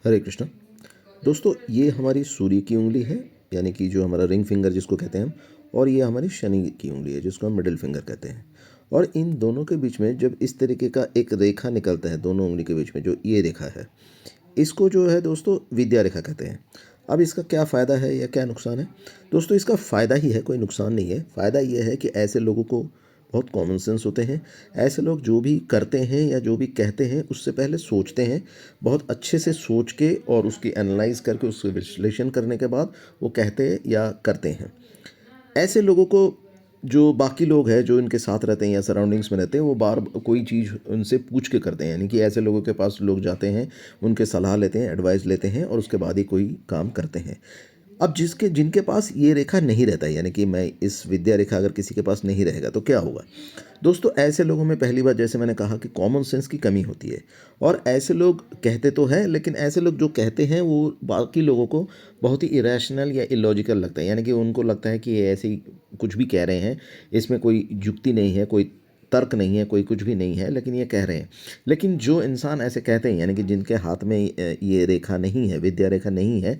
हरे कृष्णा। दोस्तों, ये हमारी सूर्य की उँगली है, यानी कि जो हमारा रिंग फिंगर जिसको कहते हैं हम, और ये हमारी शनि की उँगली है जिसको हम मिडिल फिंगर कहते हैं। और इन दोनों के बीच में जब इस तरीके का एक रेखा निकलता है दोनों उँगली के बीच में, जो ये रेखा है, इसको जो है दोस्तों विद्या रेखा कहते हैं। अब इसका क्या फ़ायदा है या क्या नुकसान है? दोस्तों, इसका फ़ायदा ही है, कोई नुकसान नहीं है। फ़ायदा ये है कि ऐसे लोगों को बहुत कॉमन सेंस होते हैं। ऐसे लोग जो भी करते हैं या जो भी कहते हैं उससे पहले सोचते हैं। बहुत अच्छे से सोच के और उसकी एनालाइज़ करके उसका विश्लेषण करने के बाद वो कहते या करते हैं। ऐसे लोगों को जो बाकी लोग हैं जो इनके साथ रहते हैं या सराउंडिंग्स में रहते हैं वो बार कोई चीज़ उनसे पूछ के करते हैं, यानी कि ऐसे लोगों के पास लोग जाते हैं, उनके सलाह लेते हैं, एडवाइस लेते हैं और उसके बाद ही कोई काम करते हैं। अब जिनके पास ये रेखा नहीं रहता है, यानी कि मैं इस विद्या रेखा अगर किसी के पास नहीं रहेगा तो क्या होगा? दोस्तों, ऐसे लोगों में पहली बात जैसे मैंने कहा कि कॉमन सेंस की कमी होती है। और ऐसे लोग कहते तो हैं, लेकिन ऐसे लोग जो कहते हैं वो बाकी लोगों को बहुत ही इरेशनल या इलॉजिकल लगता है, यानी कि उनको लगता है कि ये ऐसे ही कुछ भी कह रहे हैं, इसमें कोई युक्ति नहीं है, कोई तर्क नहीं है, कोई कुछ भी नहीं है, लेकिन ये कह रहे हैं। लेकिन जो इंसान ऐसे कहते हैं, यानी कि जिनके हाथ में ये रेखा नहीं है, विद्या रेखा नहीं है,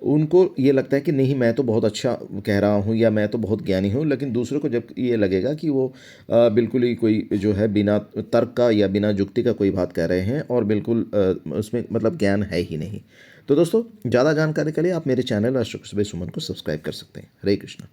उनको ये लगता है कि नहीं, मैं तो बहुत अच्छा कह रहा हूँ या मैं तो बहुत ज्ञानी हूँ, लेकिन दूसरों को जब ये लगेगा कि वो बिल्कुल ही कोई जो है बिना तर्क का या बिना जुक्ति का कोई बात कह रहे हैं और बिल्कुल उसमें मतलब ज्ञान है ही नहीं। तो दोस्तों, ज़्यादा जानकारी के लिए आप मेरे चैनल अशोक सुमन को सब्सक्राइब कर सकते हैं। हरे कृष्णा।